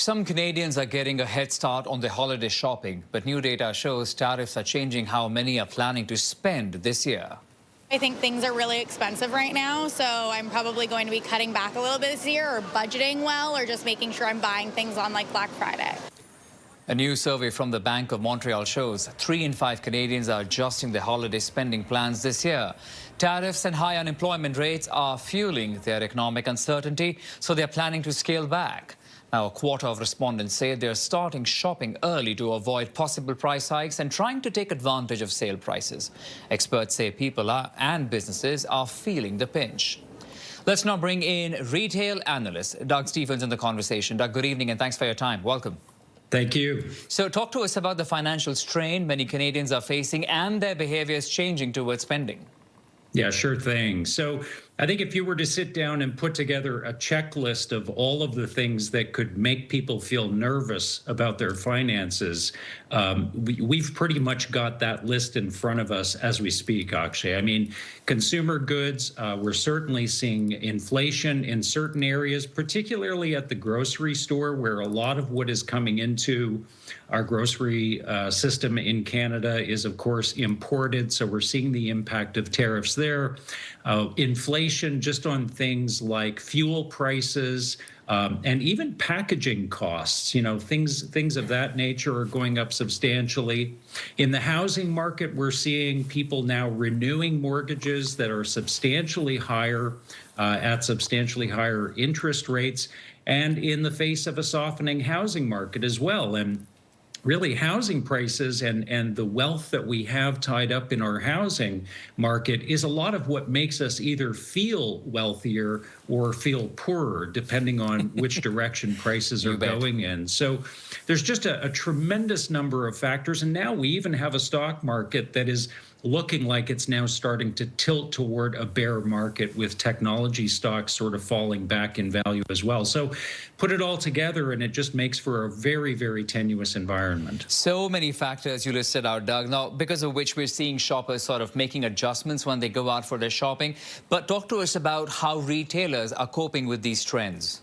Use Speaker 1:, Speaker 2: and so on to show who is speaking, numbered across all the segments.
Speaker 1: Some Canadians are getting a head start on their holiday shopping, but new data shows tariffs are changing how many are planning to spend this year.
Speaker 2: I think things are really expensive right now, so I'm probably going to be cutting back a little bit this year, or budgeting well, or just making sure I'm buying things on like Black Friday.
Speaker 1: A new survey from the Bank of Montreal shows 3 in 5 Canadians are adjusting their holiday spending plans this year. Tariffs and high unemployment rates are fueling their economic uncertainty, so they're planning to scale back. Now, a quarter of respondents say they're starting shopping early to avoid possible price hikes and trying to take advantage of sale prices. Experts say people and businesses are feeling the pinch. Let's now bring in retail analyst Doug Stephens in the conversation. Doug, good evening and thanks for your time. Welcome.
Speaker 3: Thank you.
Speaker 1: So talk to us about the financial strain many Canadians are facing and their behaviors changing towards spending.
Speaker 3: Yeah, sure thing. So I think if you were to sit down and put together a checklist of all of the things that could make people feel nervous about their finances, we've pretty much got that list in front of us as we speak, Akshay. I mean, consumer goods, we're certainly seeing inflation in certain areas, particularly at the grocery store, where a lot of what is coming into our grocery system in Canada is, of course, imported. So we're seeing the impact of tariffs there. Inflation just on things like fuel prices and even packaging costs, things of that nature are going up substantially. In the housing market, we're seeing people now renewing mortgages that are substantially higher at substantially higher interest rates, and in the face of a softening housing market as well. And really, housing prices and the wealth that we have tied up in our housing market is a lot of what makes us either feel wealthier or feel poorer, depending on which direction prices are going in. So there's just a tremendous number of factors. And now we even have a stock market that is looking like it's now starting to tilt toward a bear market, with technology stocks sort of falling back in value as well. So put it all together and it just makes for a very, very tenuous environment.
Speaker 1: So many factors you listed out, Doug, now because of which we're seeing shoppers sort of making adjustments when they go out for their shopping. But talk to us about how retailers are coping with these trends.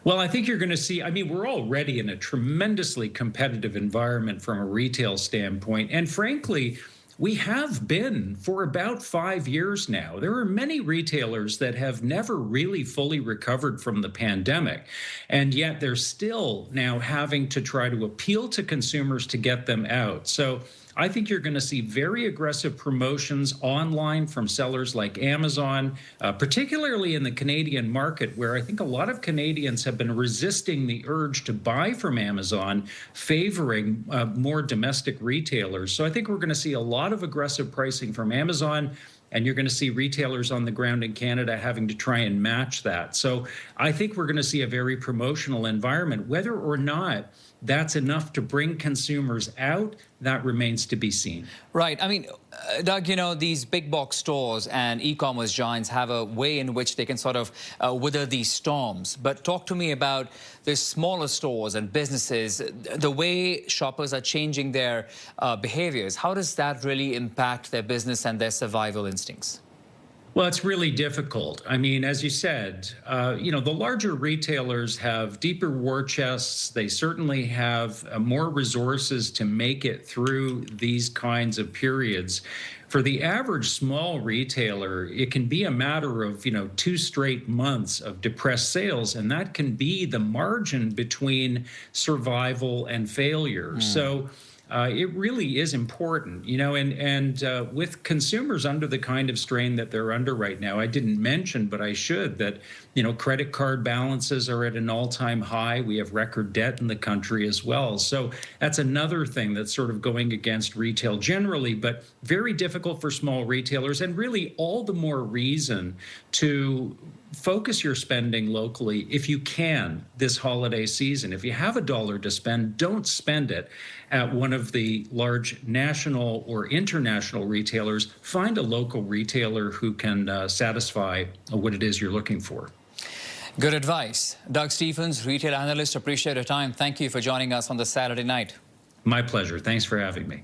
Speaker 3: Well, I think you're going to see, we're already in a tremendously competitive environment from a retail standpoint. And frankly, we have been for about 5 years now. There are many retailers that have never really fully recovered from the pandemic, and yet they're still now having to try to appeal to consumers to get them out. So I think you're going to see very aggressive promotions online from sellers like Amazon, particularly in the Canadian market, where I think a lot of Canadians have been resisting the urge to buy from Amazon, favoring more domestic retailers. So I think we're going to see a lot of aggressive pricing from Amazon, and you're going to see retailers on the ground in Canada having to try and match that. So I think we're going to see a very promotional environment. Whether or not that's enough to bring consumers out, that remains to be seen.
Speaker 1: Right. Doug, these big box stores and e-commerce giants have a way in which they can sort of weather these storms. But talk to me about the smaller stores and businesses, the way shoppers are changing their behaviors. How does that really impact their business and their survival instincts?
Speaker 3: Well, it's really difficult. As you said, the larger retailers have deeper war chests. They certainly have more resources to make it through these kinds of periods. For the average small retailer, it can be a matter of, 2 straight months of depressed sales, and that can be the margin between survival and failure. So it really is important, and with consumers under the kind of strain that they're under right now. I didn't mention, but I should, that, credit card balances are at an all-time high. We have record debt in the country as well. So that's another thing that's sort of going against retail generally, but very difficult for small retailers, and really all the more reason to focus your spending locally if you can this holiday season. If you have $1 to spend, don't spend it at one of the large national or international retailers. Find a local retailer who can satisfy what it is you're looking for.
Speaker 1: Good advice. Doug Stephens, retail analyst, appreciate your time. Thank you for joining us on the Saturday night.
Speaker 3: My pleasure. Thanks for having me.